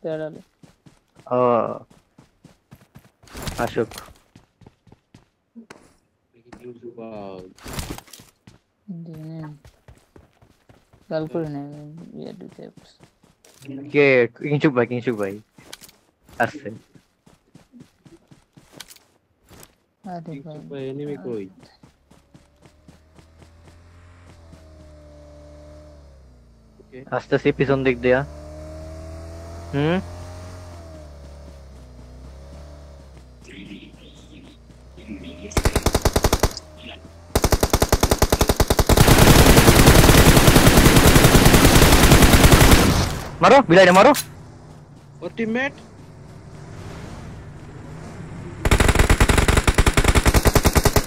তেরালে ও আসুক দিনে কাল করে নেই ইয়ে দিতে কে কিংচুক ভাই আসছে আরে ভাই এনিমি কই আসতেছি পিছন দিক দিয়া मारो बिलाइने मारो ও টিমমেট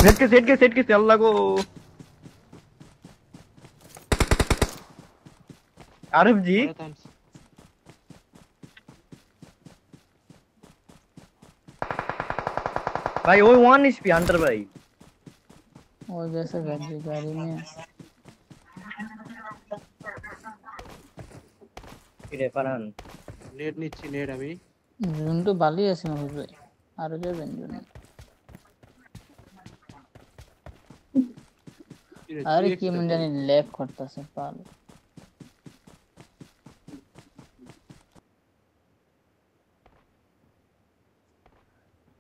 सेट के अल्लाह को आरिफ जी भाई वो 1 एचपी हंटर भाई वो जैसे गाड़ी में इरे फरहान নেট নিচ্ছি নেট আমি জুন তো ভালোই আছে মাহবুব ভাই আরো যাবেন জুন আরে কি মন জানি ল্যাগ করতেছে পাল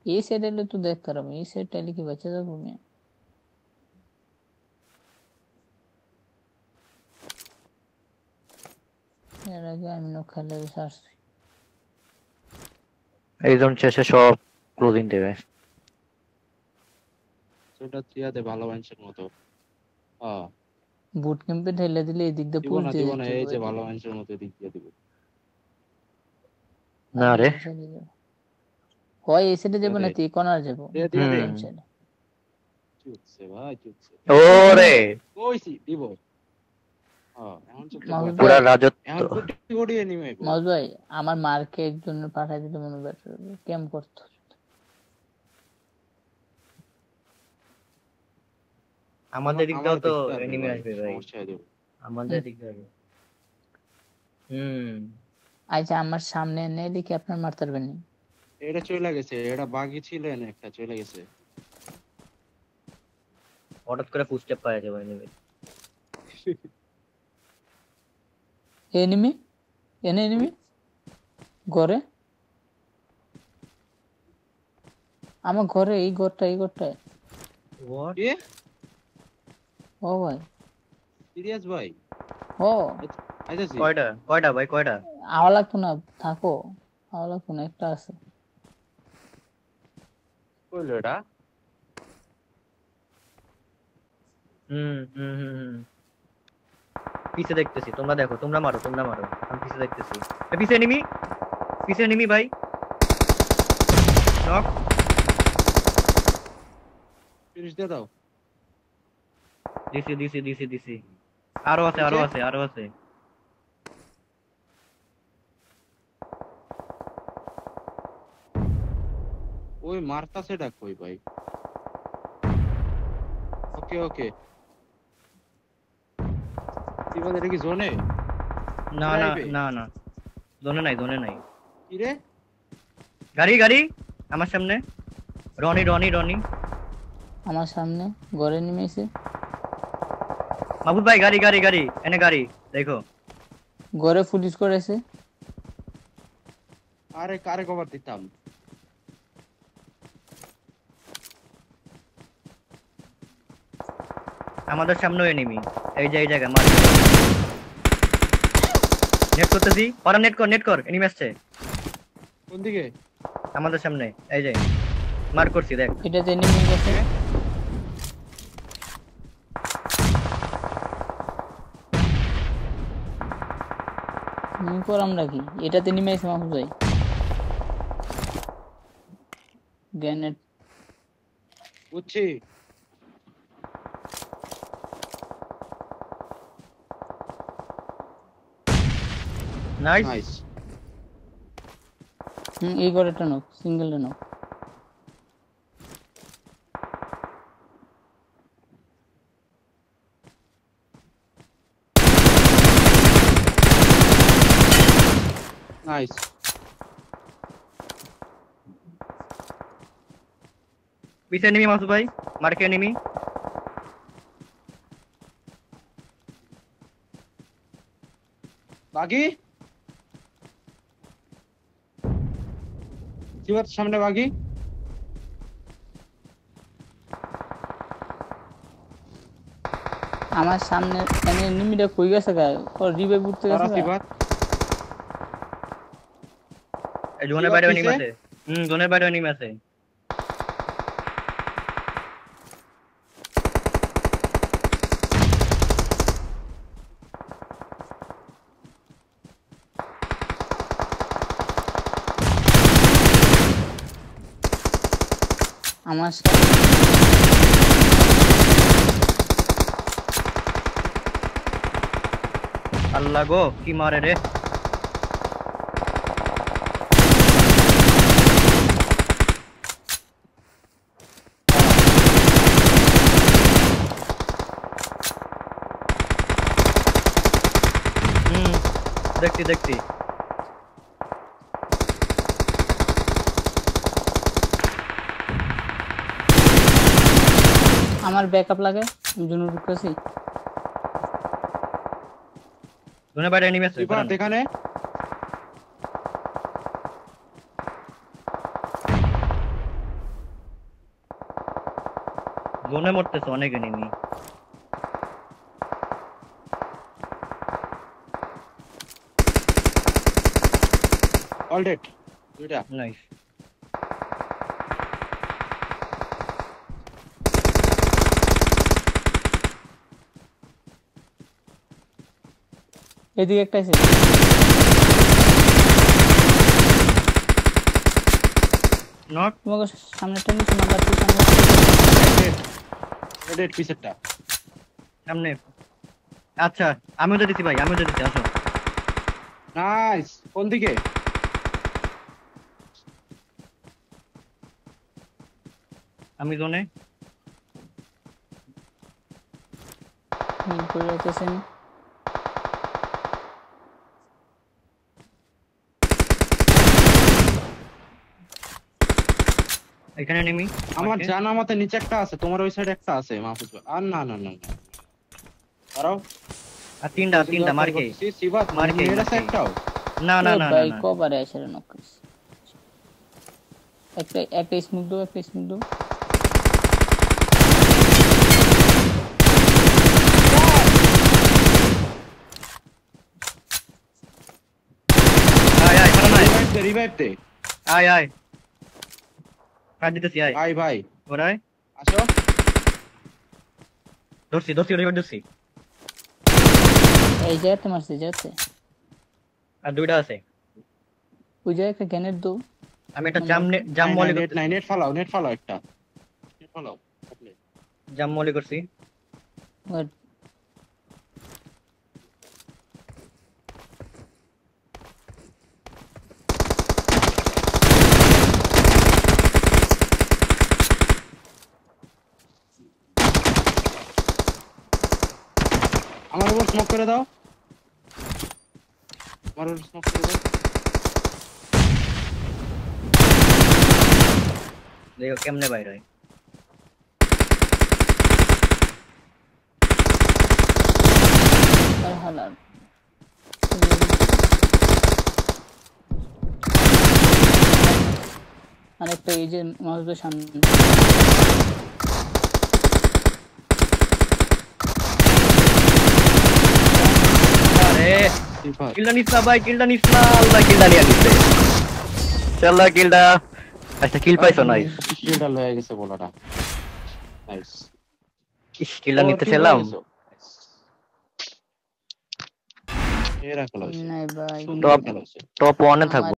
এই সাইডে তো দেখ করব এই সাইড টাইলে কি বাঁচা যাবে না এর আগে আমি নখালে সারছি এই জোন শেষে সব ক্লোজিং দেবে সেটা তিয়াতে ভালো মানুষের মতো হ্যাঁ বুট ক্যাম্পে ঢেলে দিলে এই দিক দিয়ে পুশ দিয়ে দিব না এই যে ভালো মানুষের মতো দিক দিয়ে দিব না রে হয় এই সাইডে যাব না তুই কোনার যাব চুপসে ভাই চুপসে ওরে কইছি দিব হ্যাঁ এখন চুপ পুরা রাজত্ব এখন কোটি এনিমি মাউস ভাই আমার মার্কে একজন পাঠাই দিতে মনে বেটার ক্যাম্প করতে আমাদের দিক দাও তো এনিমি আসবে ভাই আমাদের দিক দাও আচ্ছা আমার সামনে এনে দেখি আপনার মারতে পারবেন না এটা চলে গেছে এটা বাগি ছিল না একটা চলে গেছে হঠাৎ করে ফুটস্টেপ পাওয়া যাবে এনিমি এনিমি ঘরে আমার ঘরে এই ঘরটা হোয়াট ও ভাই সিরিয়াস ভাই ও আইতাছি কয়টা ভাই কয়টা আওয়া লাগতো না থাকো আওয়া লাগতো না একটা আছে কইলো এটা পিছে দেখতেছি তোমরা দেখো তোমরা মারো আমি পিছে দেখতেছি পিছে এনিমি ভাই নক ফিনিশ দিয়ে দাও দিছি আরো আছে ওই মারতাছে ডাক কই ভাই ওকে ইবাদ এটা কি জোনে না জোনে নাই কি রে গাড়ি আমার সামনে রনি আমার সামনে ঘরে নেমেছে মাহবুব ভাই গাড়ি এনে গাড়ি দেখো ঘরে পুলিশ করেছে আরে কারে কভার দিতাম আমাদের সামনে এনিমি এই জায়গা মার নেট করতেছি ওরা নেট কর এনিমি আসছে কোন দিকে আমাদের সামনে এই যে মার করছি দেখ এটাতে এনিমি গেছে আমরা কি এটাতে নেমে এসে মাহবুব ভাই গ্রেনেড বুঝছি নাইস এই ঘরেটা নক সিঙ্গেল নক নাইস পিছে এনিমি মাসুদ ভাই, মার্কে এনিমি। বাকি সিবাত সামনে বাকি। আমার সামনে মানে এনিমিটা কই গেছে গা? ও রিভাইভ উঠতে তারা গেছে গা? সিবাত এই জোনের সিবাত বাইরে এনিমি পিছে। আছে। জোনের বাইরে এনিমি আছে। আমার সামনে আল্লাহ গো কি মারে রে। দেখছি দেখছি। আমার ব্যাকআপ লাগে, আমি জন্য ঢুকতেছি। জোনের বাইরে এনিমি আছে। সিবাত এখানে জোনে মরতেছে অনেক এনিমি। অল ডেড দুইটা। নাইস। এদিকে একটা আছে। নক। তোমাকে সামনেটা নিচে নাম্বার 2 সামনে। ডেড ডেড পিছেরটা। সামনে। আচ্ছা আমিও তো দিছি ভাই, আমিও তো দিছি, আসো। নাইস। কোন দিকে? আমি জোনে। হিল করে যাইতেছি আমি। এখানে এনিমি। আমার জানা মতে নিচে একটা আছে, তোমার ওই সাইডে একটা আছে মাহফুজ ভাই। আর না না না না দাঁড়াও। আর তিনটা মার্কে। সিবাত মার্কে, মেয়ের আছে মার্কে। একটাও। না না না না ভাই না। কবারে আসে রে নক করিস। একটা স্মোক দাও, একটা স্মোক দাও। আয় আয়, খারাপ নাই। রিভাইভ দে। আয় আয়। কাজ দিতেছি, আয়। ভাই ভাই ওরাই। আসো। ধরছি ধরছি, ওটা ধরছি। এই জায়গাতে মারছে, জায়গাতে আর দুইটা আছে। ওই জায়গায় একটা গ্যানেট দাও। আমি একটা জাম মলি করতেছি। নেট ফালাও একটা। নেট ফালাও। জাম মলি করছি। আর আমার উপর স্মোক করে দাও। আমার উপর স্মোক করে দাও। দেখো কেমনে বাইরে হয়। হালার আরেকটা এই যে মাউসের সামনে। আরে সিবাত কিলটা নিস না ভাই, কিলটা নিস না। আল্লাহ কিলটা নিয়ে নিচ্ছে। চলো কিলটা। আচ্ছা কিল পাইছো? নাইস। কিলটা লয়ে গেছে বলাটা। নাইস। কিলটা নিতে ছিলাম। এরা খেলা হইছে। নাই ভাই, সুন্দর খেলা হইছে। টপ 1 এ থাকবো।